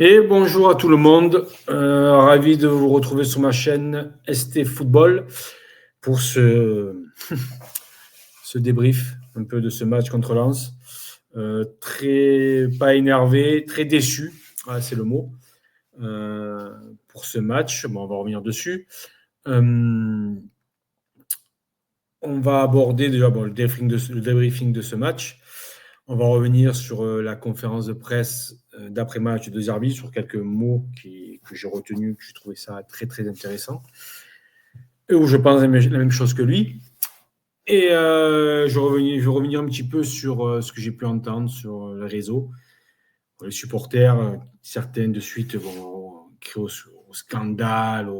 Et bonjour à tout le monde, ravi de vous retrouver sur ma chaîne ST Football pour ce débrief un peu de ce match contre Lens. Très pas énervé, très déçu, c'est le mot, pour ce match. Bon, on va revenir dessus. On va aborder déjà le débriefing de ce match. On va revenir sur la conférence de presse d'après-match de Zerbi, sur quelques mots que j'ai retenus, que j'ai trouvé ça très, très intéressant. Et où je pense la même chose que lui. Et je vais revenir un petit peu sur ce que j'ai pu entendre sur les réseaux. Les supporters, certains de suite vont crier au scandale,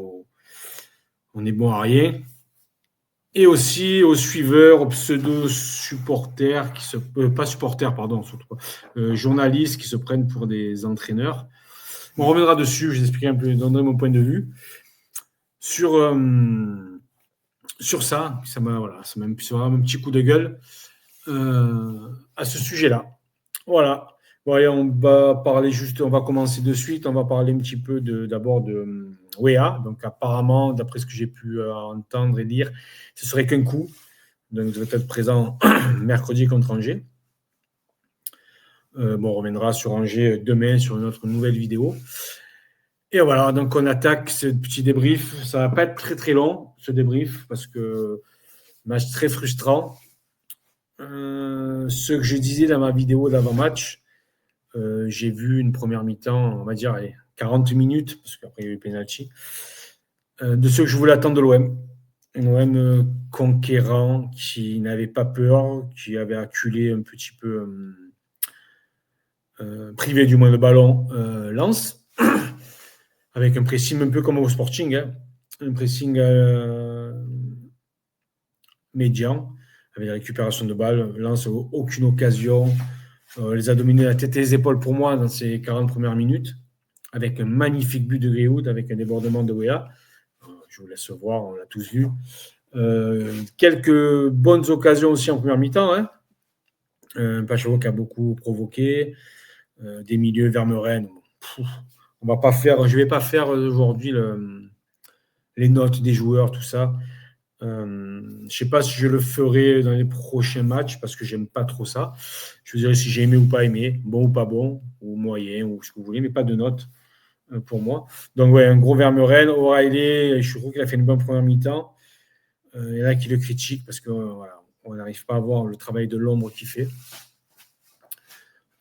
on est bon à rien. Et aussi aux suiveurs, aux pseudo-supporters, journalistes qui se prennent pour des entraîneurs. On reviendra dessus, je vais expliquer un peu, donner mon point de vue. Sur ça, ça m'a un petit coup de gueule à ce sujet-là. Voilà. Bon, allez, on va commencer de suite. On va parler un petit peu d'abord de Wea. Donc, apparemment, d'après ce que j'ai pu entendre et lire, ce serait qu'un coup. Donc, il devrait être présent mercredi contre Angers. On reviendra sur Angers demain sur une autre nouvelle vidéo. Et voilà, donc on attaque ce petit débrief. Ça ne va pas être très très long, ce débrief, parce que match très frustrant. Ce que je disais dans ma vidéo d'avant-match, j'ai vu une première mi-temps, on va dire 40 minutes, parce qu'après il y a eu penalty, de ce que je voulais attendre de l'OM. Un OM conquérant, qui n'avait pas peur, qui avait acculé un petit peu, privé du moins de ballon, Lens, avec un pressing un peu comme au Sporting, un pressing médian, avec la récupération de balles. Lens aucune occasion, les a dominés la tête et les épaules pour moi dans ces 40 premières minutes, avec un magnifique but de Greenwood, avec un débordement de Wea. Je vous laisse voir, on l'a tous vu. Quelques bonnes occasions aussi en première mi-temps. Pachot qui a beaucoup provoqué, des milieux Vermeuren. Je ne vais pas faire aujourd'hui les notes des joueurs, tout ça. Je ne sais pas si je le ferai dans les prochains matchs parce que j'aime pas trop ça. Je vous dirai si j'ai aimé ou pas aimé, bon ou pas bon, ou moyen, ou ce que vous voulez, mais pas de notes pour moi. Donc, un gros Vermeuren. O'Reilly, je trouve qu'il a fait une bonne première mi-temps. Il y en a qui le critiquent parce qu'on n'arrive pas à voir le travail de l'ombre qu'il fait.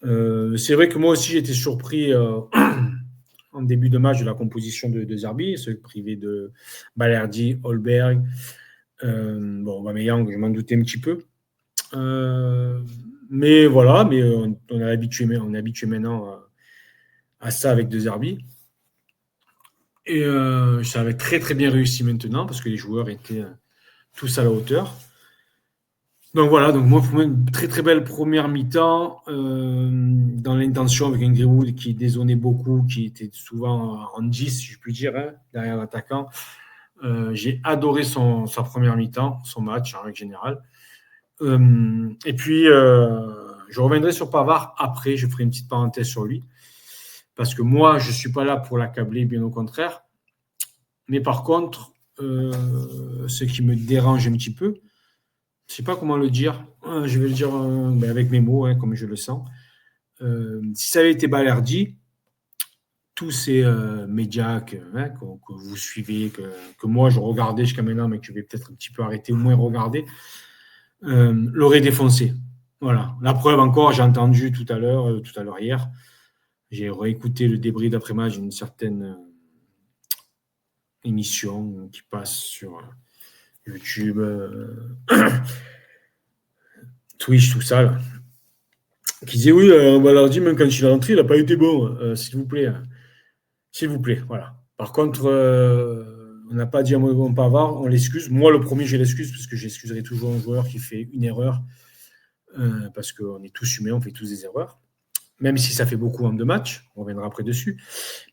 C'est vrai que moi aussi, j'étais surpris en début de match de la composition de Zerbi, ce privé de Balerdi, Holberg. Aubameyang, je m'en doutais un petit peu. Mais voilà, on est habitué maintenant à ça avec De Zerbi. Et ça avait très très bien réussi maintenant parce que les joueurs étaient tous à la hauteur. Donc voilà, moi pour moi une très très belle première mi-temps dans l'intention avec un Greenwood qui dézonnait beaucoup, qui était souvent en 10 si je puis dire, derrière l'attaquant. J'ai adoré sa première mi-temps, son match en règle générale. Et puis je reviendrai sur Pavard après, je ferai une petite parenthèse sur lui. Parce que moi, je ne suis pas là pour l'accabler, bien au contraire. Mais par contre, ce qui me dérange un petit peu, je ne sais pas comment le dire, je vais le dire avec mes mots, comme je le sens. Si ça avait été Balerdi, tous ces médias que vous suivez, que moi je regardais jusqu'à maintenant, mais que je vais peut-être un petit peu arrêter, au moins regarder, l'auraient défoncé. Voilà. La preuve encore, j'ai entendu tout à l'heure hier, j'ai réécouté le débrief d'après-match d'une certaine émission qui passe sur YouTube, Twitch, tout ça, là, qui disait oui, Balerdi, même quand il est rentré, il n'a pas été bon, s'il vous plaît. S'il vous plaît, voilà. Par contre, on n'a pas dit un mot de bon Pavard, on l'excuse. Moi, le premier, je l'excuse, parce que j'excuserai toujours un joueur qui fait une erreur, parce qu'on est tous humains, on fait tous des erreurs. Même si ça fait beaucoup en 2 matchs, on reviendra après dessus.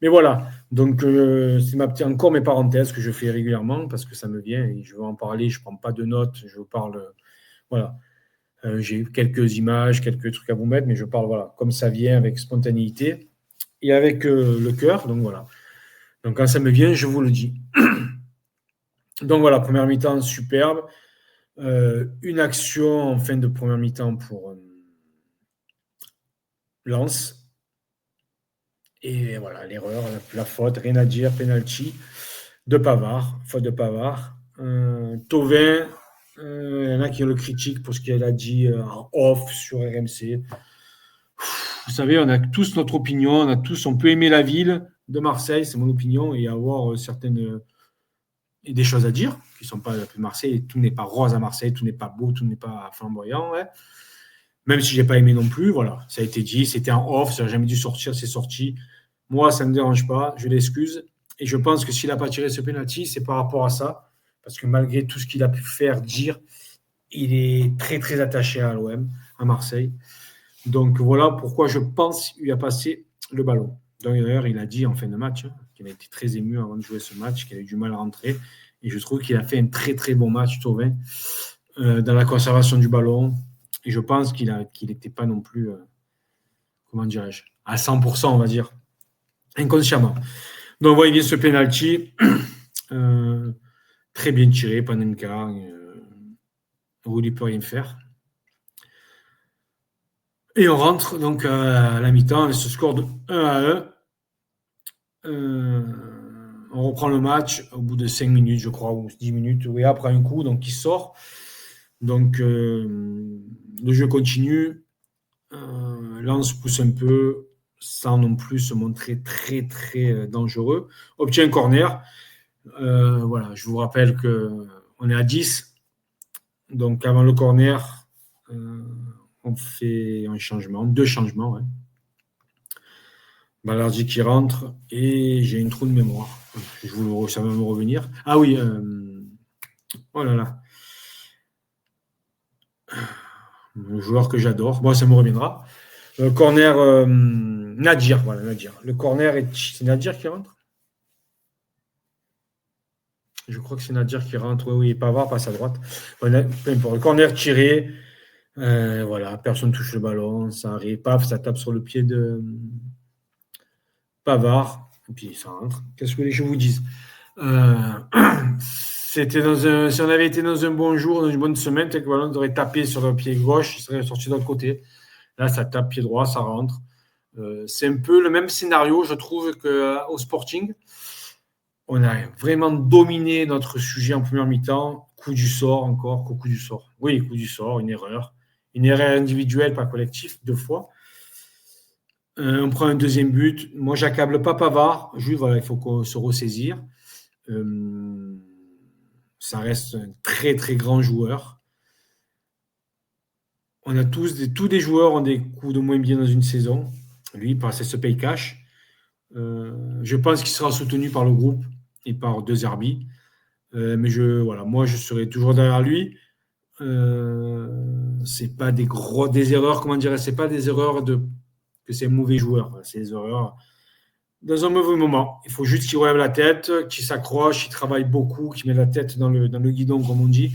Mais voilà, donc c'est encore mes parenthèses que je fais régulièrement, parce que ça me vient, et je veux en parler, je ne prends pas de notes, je parle, voilà. J'ai quelques images, quelques trucs à vous mettre, mais je parle, voilà, comme ça vient, avec spontanéité. et avec le cœur. Donc voilà. Donc quand ça me vient, je vous le dis. Donc voilà, première mi-temps superbe. Une action en fin de première mi-temps pour Lens. Et voilà, l'erreur, la faute, rien à dire, penalty de Pavard, faute de Pavard. Thauvin, il y en a qui le critiquent pour ce qu'elle a dit en off sur RMC. Vous savez, on a tous notre opinion, on peut aimer la ville de Marseille, c'est mon opinion, et avoir certaines et des choses à dire qui ne sont pas de Marseille. Tout n'est pas rose à Marseille, tout n'est pas beau, tout n'est pas flamboyant. Ouais. Même si je n'ai pas aimé non plus, voilà, ça a été dit, c'était en off, ça n'a jamais dû sortir, c'est sorti. Moi, ça ne me dérange pas, je l'excuse. Et je pense que s'il n'a pas tiré ce penalty, c'est par rapport à ça. Parce que malgré tout ce qu'il a pu faire, dire, il est très, très attaché à l'OM, à Marseille. Donc voilà pourquoi je pense qu'il a passé le ballon. D'ailleurs, il a dit en fin de match qu'il a été très ému avant de jouer ce match, qu'il a eu du mal à rentrer. Et je trouve qu'il a fait un très, très bon match, Thauvin, dans la conservation du ballon. Et je pense qu'il n'était pas non plus, comment dirais-je, à 100%, on va dire, inconsciemment. Donc, voyez bien ce penalty. Très bien tiré, Panenka. Rudy ne peut rien faire. Et on rentre donc à la mi-temps, et ce score de 1-1. On reprend le match au bout de 5 minutes, je crois, ou 10 minutes. Oui, après un coup, donc il sort. Donc le jeu continue. Lens pousse un peu sans non plus se montrer très très dangereux. Obtient un corner. Voilà, je vous rappelle qu'on est à 10. Donc avant le corner, on fait un changement, 2 changements. Ouais. Balardi qui rentre et j'ai une trou de mémoire. Ça va me revenir. Ah oui, oh là là. Le joueur que j'adore. Bon, ça me reviendra. Corner, Nadir. Voilà, Nadir. Le corner, c'est Nadir qui rentre? Je crois que c'est Nadir qui rentre. Oui, Pavard passe à droite. Peu importe. Le corner tiré. Voilà, personne touche le ballon. Ça arrive. Paf, ça tape sur le pied de Pavard. Et puis ça rentre. Qu'est-ce que je vous dise? Si on avait été dans un bon jour, dans une bonne semaine, peut-être que le ballon aurait tapé sur le pied gauche, il serait sorti de l'autre côté. Là, ça tape pied droit, ça rentre. C'est un peu le même scénario, je trouve, qu'au Sporting. On a vraiment dominé notre sujet en première mi-temps. Coup du sort encore, coup du sort. Oui, coup du sort, une erreur. Une erreur individuelle, pas collective, 2 fois. On prend un deuxième but. Moi, j'accable pas Pavard. Juste, voilà, il faut qu'on se ressaisir. Ça reste un très, très grand joueur. On a tous des joueurs ont des coups de moins bien dans une saison. Lui, par ce pay cash. Je pense qu'il sera soutenu par le groupe et par De Zerbi. Mais moi, je serai toujours derrière lui. C'est pas des erreurs, comment dire, c'est pas des erreurs que c'est un mauvais joueur. C'est des erreurs dans un mauvais moment. Il faut juste qu'il relève la tête, qu'il s'accroche, qu'il travaille beaucoup, qu'il met la tête dans le guidon, comme on dit,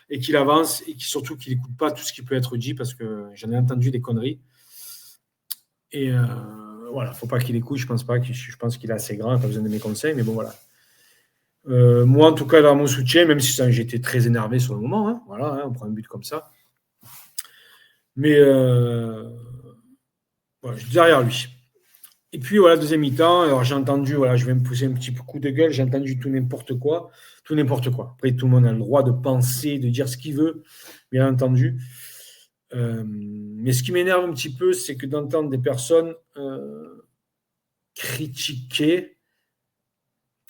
et qu'il avance, et surtout qu'il n'écoute pas tout ce qui peut être dit, parce que j'en ai entendu des conneries. Et voilà, il ne faut pas qu'il écoute. Je pense qu'il est assez grand, il n'a pas besoin de mes conseils, mais bon, voilà. Moi, en tout cas, dans mon soutien, même si j'étais très énervé sur le moment, voilà, on prend un but comme ça. Mais voilà, je suis derrière lui. Et puis, voilà, deuxième mi-temps, alors j'ai entendu, voilà, je vais me pousser un petit coup de gueule, j'ai entendu tout n'importe quoi. Après, tout le monde a le droit de penser, de dire ce qu'il veut, bien entendu. Mais ce qui m'énerve un petit peu, c'est que d'entendre des personnes critiquer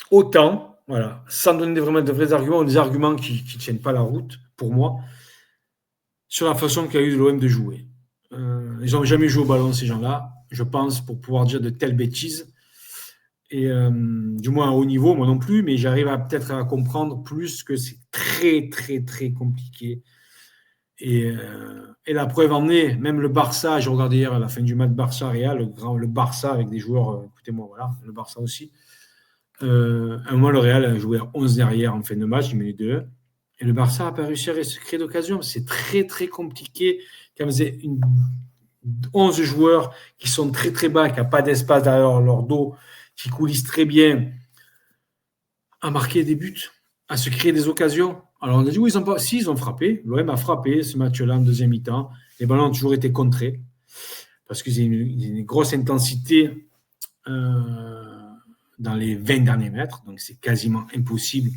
autant, voilà, sans donner vraiment de vrais arguments, des arguments qui ne tiennent pas la route, pour moi, sur la façon qu'a eu l'OM de jouer. Ils n'ont jamais joué au ballon, ces gens-là, je pense, pour pouvoir dire de telles bêtises. Et du moins à haut niveau, moi non plus, mais j'arrive peut-être à comprendre plus que c'est très, très, très compliqué. Et la preuve en est, même le Barça, j'ai regardé hier à la fin du match Barça-Real, le Barça avec des joueurs, écoutez-moi, voilà, le Barça aussi. À un moment, le Real a joué à 11 derrière en fin de match, il met les 2-1. Et le Barça n'a pas réussi à se créer d'occasion. C'est très, très compliqué. Quand vous avez 11 joueurs qui sont très très bas, qui n'ont pas d'espace derrière leur dos, qui coulissent très bien, à marquer des buts, à se créer des occasions. Alors on a dit oui, ils ont frappé. L'OM a frappé ce match-là en deuxième mi-temps. Les ballons ont toujours été contrés parce qu'ils ont une grosse intensité dans les 20 derniers mètres. Donc c'est quasiment impossible.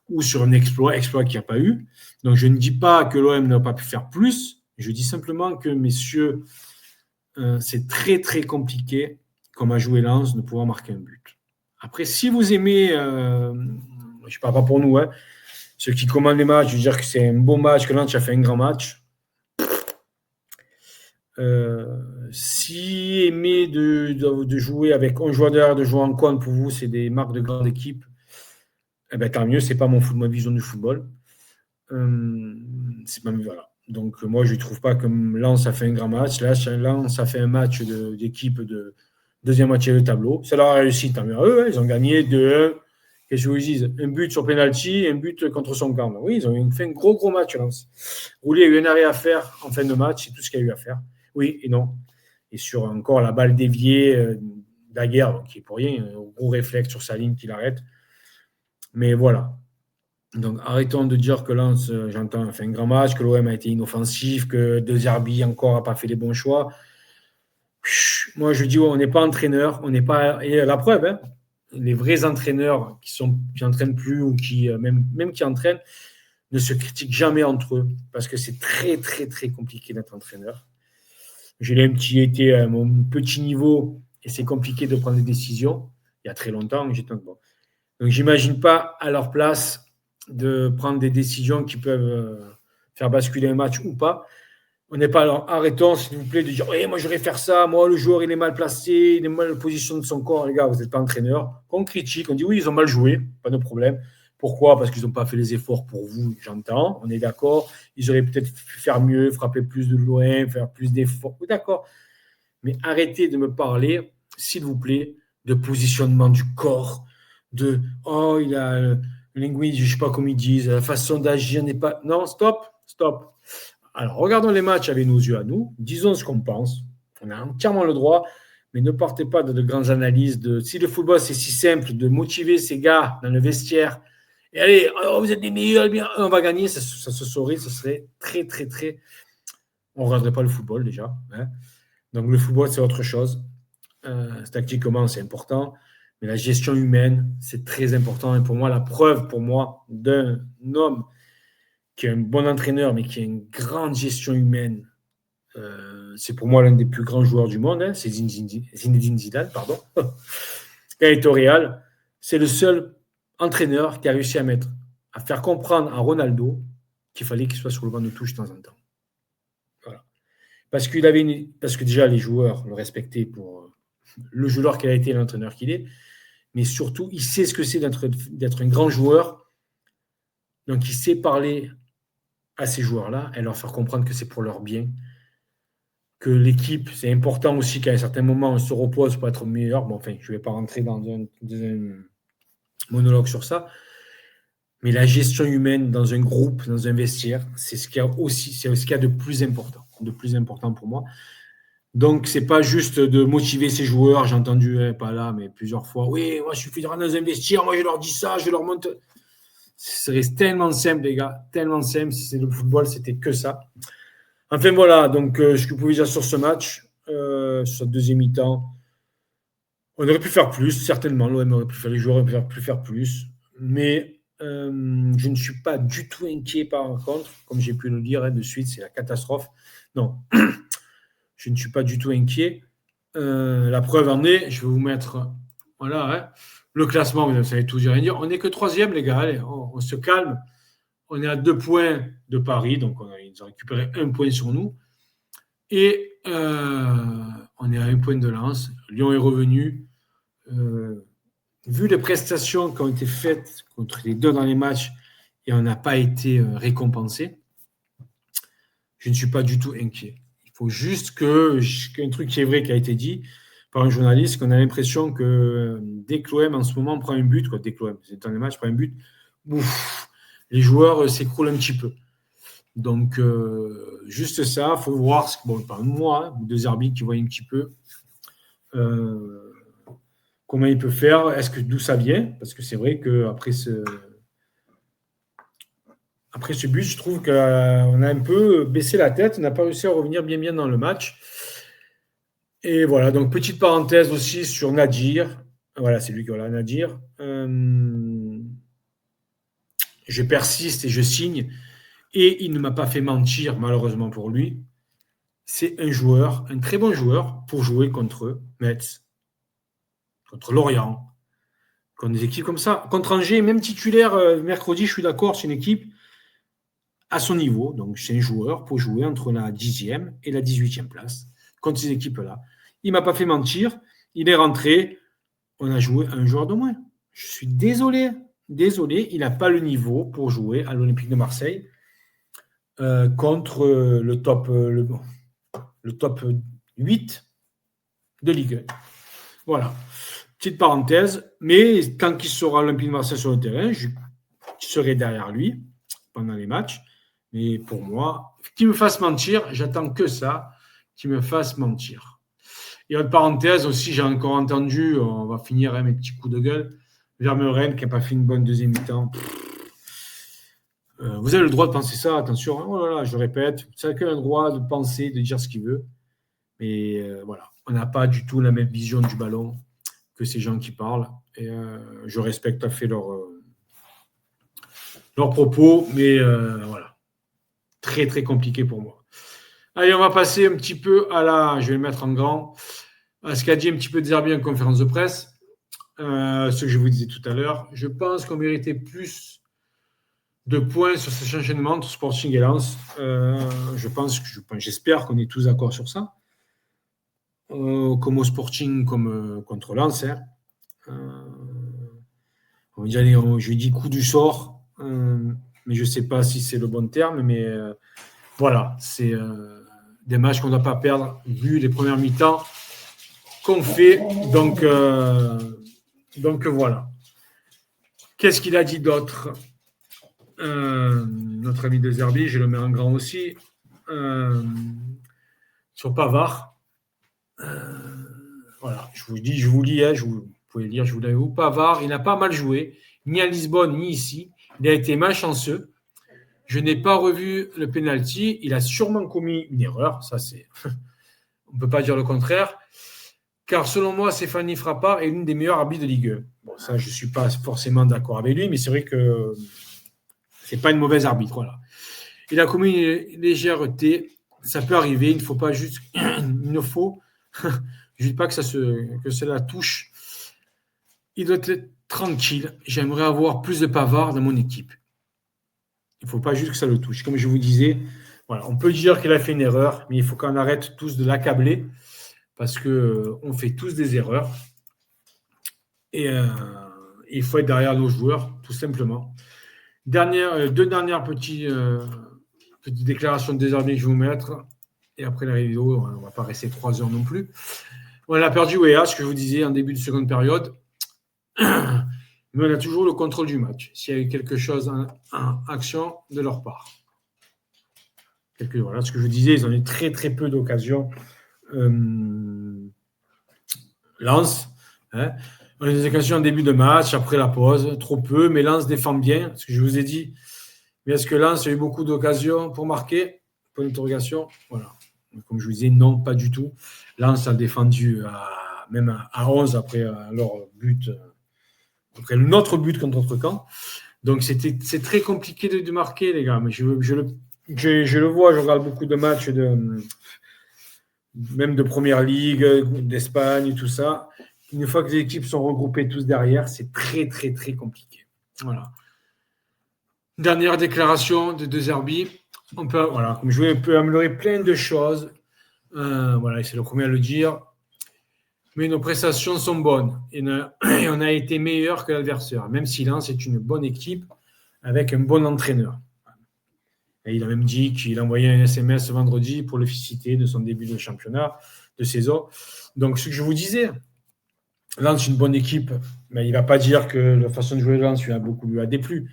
Ou sur un exploit qu'il n'y a pas eu. Donc je ne dis pas que l'OM n'a pas pu faire plus. Je dis simplement que, messieurs, c'est très très compliqué, comme a joué Lens, de pouvoir marquer un but. Après, si vous aimez, je ne parle pas pour nous, ceux qui commandent les matchs, je veux dire que c'est un beau match, que Lens a fait un grand match. Si aimer de jouer avec 11 joueurs derrière, de jouer en compte, pour vous, c'est des marques de grande équipe, eh ben, tant mieux, c'est pas ma vision du football. C'est pas mieux, voilà. Donc moi, je ne trouve pas que Lens a fait un grand match. Là, Lens a fait un match d'équipe de deuxième moitié de tableau. Ça leur a réussi, tant mieux. Eux, ils ont gagné 2-1. Qu'est-ce que je vous dis? Un but sur penalty, un but contre son camp. Oui, ils ont fait un gros match, Lens. Roulier a eu un arrêt à faire en fin de match, c'est tout ce qu'il y a eu à faire. Oui et non. Et sur encore la balle déviée Daguerre, qui est pour rien, un gros réflexe sur sa ligne qu'il arrête. Mais voilà. Donc arrêtons de dire que Lens, j'entends, a fait un grand match, que l'OM a été inoffensif, que De Zerbi encore n'a pas fait les bons choix. Moi, je dis, on n'est pas entraîneur, on n'est pas. Et la preuve, les vrais entraîneurs qui n'entraînent plus ou qui même qui entraînent ne se critiquent jamais entre eux parce que c'est très très très compliqué d'être entraîneur. J'ai été à mon petit niveau et c'est compliqué de prendre des décisions. Il y a très longtemps, j'étais bon. Donc j'imagine pas à leur place de prendre des décisions qui peuvent faire basculer un match ou pas. On n'est pas alors, arrêtons s'il vous plaît de dire moi j'aurais faire ça, moi le joueur il est mal placé, il est mal position de son corps, les gars, vous n'êtes pas entraîneur. On critique, on dit oui, ils ont mal joué, pas de problème. Pourquoi? Parce qu'ils n'ont pas fait les efforts pour vous, j'entends, on est d'accord. Ils auraient peut-être pu faire mieux, frapper plus de loin, faire plus d'efforts, d'accord. Mais arrêtez de me parler, s'il vous plaît, de positionnement du corps, de il a le linguisme, je ne sais pas comment ils disent, la façon d'agir n'est pas. Non, stop. Alors, regardons les matchs avec nos yeux à nous, disons ce qu'on pense. On a entièrement le droit, mais ne partez pas de grandes analyses. Si le football, c'est si simple de motiver ces gars dans le vestiaire, et allez, vous êtes les meilleurs, on va gagner, ça se saurait, ce serait très, très, très. On ne regarderait pas le football déjà. Donc, le football, c'est autre chose. Tactiquement, c'est important. Mais la gestion humaine, c'est très important. Et pour moi, la preuve d'un homme qui est un bon entraîneur, mais qui a une grande gestion humaine, c'est pour moi l'un des plus grands joueurs du monde. C'est Zinedine Zidane, pardon. Quand il est au Real, c'est le seul entraîneur qui a réussi à faire comprendre à Ronaldo qu'il fallait qu'il soit sur le banc de touche de temps en temps. Voilà. Parce que déjà, les joueurs le respectaient pour le joueur qu'il a été et l'entraîneur qu'il est. Mais surtout, il sait ce que c'est d'être un grand joueur. Donc, il sait parler à ces joueurs-là et leur faire comprendre que c'est pour leur bien. Que l'équipe, c'est important aussi qu'à un certain moment, on se repose pour être meilleur. Bon, enfin, je ne vais pas rentrer dans un monologue sur ça. Mais la gestion humaine dans un groupe, dans un vestiaire, c'est ce qu'il y a de plus important pour moi. Donc, c'est pas juste de motiver ces joueurs. J'ai entendu, pas là, mais plusieurs fois. Oui, moi, je suis dans un vestiaire. Moi, je leur dis ça, je leur montre. Ce serait tellement simple, les gars. Tellement simple. Si c'est le football, c'était que ça. Enfin, voilà. Donc, ce que vous pouvez dire sur ce match, sur cette deuxième mi-temps, on aurait pu faire plus, certainement. L'OM aurait pu faire, les joueurs auraient pu faire plus. Mais je ne suis pas du tout inquiet, par contre. Comme j'ai pu le dire de suite, c'est la catastrophe. Non. Je ne suis pas du tout inquiet. La preuve en est, je vais vous mettre le classement, vous savez tout rien dire. On n'est que troisième, les gars. Allez, on se calme. On est à 2 points de Paris, donc ils ont récupéré 1 point sur nous. Et on est à 1 point de Lens. Lyon est revenu. Vu les prestations qui ont été faites contre les 2 derniers matchs et on n'a pas été récompensé, je ne suis pas du tout inquiet. Il faut juste qu'un truc qui est vrai qui a été dit par un journaliste, qu'on a l'impression que dès que l'OM en ce moment prend un but, dès que l'OM, c'est dans les matchs, prend un but, les joueurs s'écroulent un petit peu. Donc, juste ça, il faut voir, pas moi, 2 arbitres qui voient un petit peu comment il peut faire, d'où ça vient, parce que c'est vrai qu'après après ce but, je trouve qu'on a un peu baissé la tête, on n'a pas réussi à revenir bien dans le match. Et voilà, donc petite parenthèse aussi sur Nadir. Voilà, c'est lui qui a Nadir. Je persiste et je signe. Et il ne m'a pas fait mentir, malheureusement pour lui. C'est un joueur, un très bon joueur pour jouer contre Metz, contre Lorient, contre des équipes comme ça. Contre Angers, même titulaire mercredi, je suis d'accord, c'est une équipe à son niveau. Donc, c'est un joueur pour jouer entre la 10e et la 18e place contre ces équipes-là. Il ne m'a pas fait mentir. Il est rentré. On a joué un joueur de moins. Je suis désolé. Il n'a pas le niveau pour jouer à l'Olympique de Marseille contre le top 8 de Ligue 1. Voilà. Petite parenthèse. Mais quand il sera à l'Olympique de Marseille sur le terrain, je serai derrière lui pendant les matchs. Mais pour moi, qu'il me fasse mentir, j'attends que ça, qu'il me fasse mentir. Et en parenthèse aussi, j'ai encore entendu, on va finir mes petits coups de gueule, Vermeuren qui n'a pas fait une bonne deuxième mi-temps. Vous avez le droit de penser ça, attention, oh là là, je répète, chacun a le droit de penser, de dire ce qu'il veut. Mais voilà, on n'a pas du tout la même vision du ballon que ces gens qui parlent. Et je respecte tout à fait leurs propos, mais voilà. Très, très compliqué pour moi. Allez, on va passer un petit peu je vais le mettre en grand, à ce qu'a dit un petit peu Deserbi en conférence de presse, ce que je vous disais tout à l'heure. Je pense qu'on méritait plus de points sur cet enchaînement entre Sporting et Lens. J'espère qu'on est tous d'accord sur ça. Comme au Sporting, comme contre Lens. Je dis coup du sort, mais je ne sais pas si c'est le bon terme, mais voilà, c'est des matchs qu'on ne doit pas perdre vu les premières mi-temps qu'on fait. Donc voilà. Qu'est-ce qu'il a dit d'autre notre ami Deserbi, je le mets en grand aussi, sur Pavard. Voilà, je vous lis, vous pouvez lire, je vous l'avais vu. Pavard, il n'a pas mal joué, ni à Lisbonne, ni ici. Il a été malchanceux. Je n'ai pas revu le penalty. Il a sûrement commis une erreur. Ça, on ne peut pas dire le contraire. Car selon moi, Stéphanie Frappard est l'une des meilleures arbitres de Ligue 1. Bon, ça, je ne suis pas forcément d'accord avec lui, mais c'est vrai que ce n'est pas une mauvaise arbitre. Voilà. Il a commis une légèreté. Ça peut arriver. Il ne faut pas juste que cela touche. Il doit être tranquille. J'aimerais avoir plus de Pavard dans mon équipe. Il ne faut pas juste que ça le touche. Comme je vous disais, voilà, on peut dire qu'il a fait une erreur, mais il faut qu'on arrête tous de l'accabler parce qu'on fait tous des erreurs. Et il faut être derrière nos joueurs, tout simplement. Deux dernières petites déclarations de désarmés que je vais vous mettre. Et après la vidéo, on ne va pas rester 3 heures non plus. On a perdu Wea, ce que je vous disais en début de seconde période. Mais on a toujours le contrôle du match. S'il y a eu quelque chose en action de leur part. Voilà ce que je vous disais, ils ont eu très très peu d'occasions. Lens, on a des occasions en début de match, après la pause, trop peu, mais Lens défend bien, ce que je vous ai dit. Mais est-ce que Lens a eu beaucoup d'occasions pour marquer? Point d'interrogation. Voilà. Comme je vous disais, non, pas du tout. Lens a défendu même à 11 après leur but. Après notre but contre notre camp. Donc, c'est très compliqué de marquer, les gars. Mais je le vois, je regarde beaucoup de matchs, même de Première Ligue, d'Espagne, tout ça. Une fois que les équipes sont regroupées tous derrière, c'est très, très, très compliqué. Voilà. Dernière déclaration de Deserbi. Comme je peux améliorer plein de choses. Voilà, c'est le premier à le dire. Mais nos prestations sont bonnes et on a été meilleur que l'adversaire, même si Lens est une bonne équipe avec un bon entraîneur. Et il a même dit qu'il envoyait un SMS vendredi pour le féliciter de son début de championnat, de saison. Donc, ce que je vous disais, Lens est une bonne équipe, mais il ne va pas dire que la façon de jouer de Lens lui a déplu.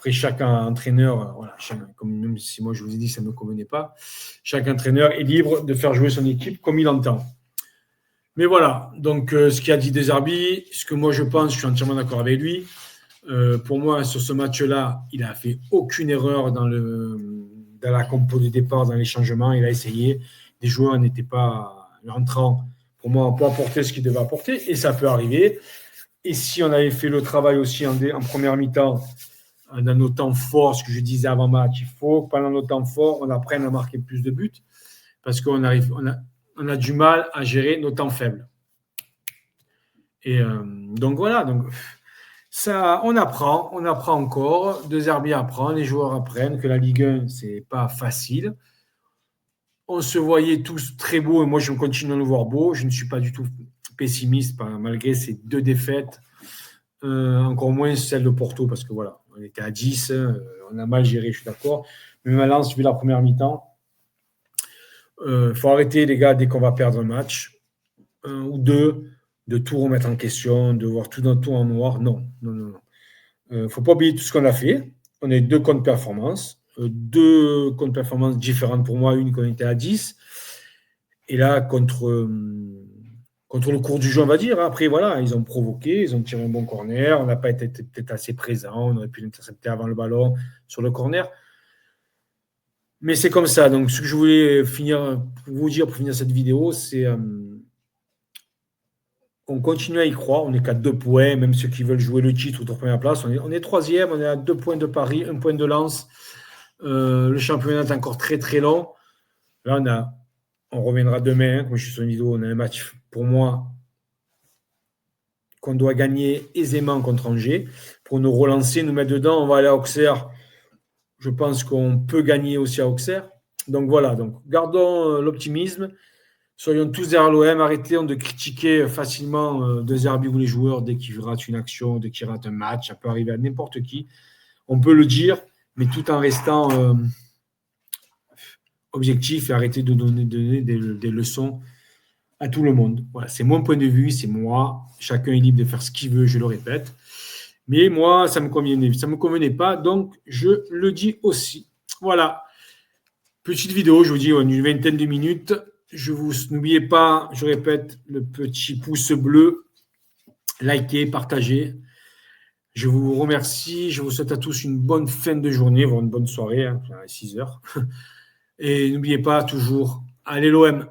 Après, chaque entraîneur, voilà, comme même si moi je vous ai dit que ça ne me convenait pas, chaque entraîneur est libre de faire jouer son équipe comme il entend. Mais voilà, donc ce qu'a dit De Zerbi, ce que moi je pense, je suis entièrement d'accord avec lui. Pour moi, sur ce match-là, il n'a fait aucune erreur dans la compo de départ, dans les changements. Il a essayé. Les joueurs n'étaient pas entrants, pour moi, pour apporter ce qu'ils devaient apporter. Et ça peut arriver. Et si on avait fait le travail aussi en première mi-temps, dans nos temps forts, ce que je disais avant match, il faut que pendant nos temps forts, on apprenne à marquer plus de buts. Parce qu'on a du mal à gérer nos temps faibles. Et donc voilà. Donc, ça, on apprend encore. De Zerbi apprend, les joueurs apprennent que la Ligue 1, c'est pas facile. On se voyait tous très beaux et moi, je continue à le voir beau. Je ne suis pas du tout pessimiste malgré ces 2 défaites. Encore moins celle de Porto parce que voilà, on était à 10, on a mal géré, je suis d'accord. Mais Valence, vu la première mi-temps, faut arrêter les gars dès qu'on va perdre un match, 1 ou 2, de tout remettre en question, de voir tout en noir. Non. Faut pas oublier tout ce qu'on a fait. On a eu 2 contre-performances, 2 contre-performances différentes pour moi, une qu'on était à 10. Et là, contre le cours du jeu, on va dire. Après, voilà, ils ont provoqué, ils ont tiré un bon corner. On n'a pas été peut-être assez présent. On aurait pu l'intercepter avant le ballon sur le corner. Mais c'est comme ça. Donc, ce que je voulais vous dire pour finir cette vidéo, c'est on continue à y croire. On n'est qu'à 2 points, même ceux qui veulent jouer le titre ou de première place. On est 3e, on est à 2 points de Paris, 1 point de Lens. Le championnat est encore très très long. Là, on reviendra demain. Comme je suis sur une vidéo, on a un match pour moi qu'on doit gagner aisément contre Angers pour nous relancer, nous mettre dedans. On va aller à Auxerre. Je pense qu'on peut gagner aussi à Auxerre. Donc voilà, gardons l'optimisme. Soyons tous derrière l'OM. Arrêtons de critiquer facilement De Zerbi ou les joueurs dès qu'ils ratent une action, dès qu'ils ratent un match. Ça peut arriver à n'importe qui. On peut le dire, mais tout en restant objectif et arrêter de donner des leçons à tout le monde. Voilà, c'est mon point de vue, c'est moi. Chacun est libre de faire ce qu'il veut, je le répète. Mais moi, ça ne me convenait pas, donc je le dis aussi. Voilà. Petite vidéo, je vous dis, une vingtaine de minutes. N'oubliez pas, je répète, le petit pouce bleu, likez, partagez. Je vous remercie. Je vous souhaite à tous une bonne fin de journée, voire une bonne soirée, à 6 heures. Et n'oubliez pas toujours, allez l'OM.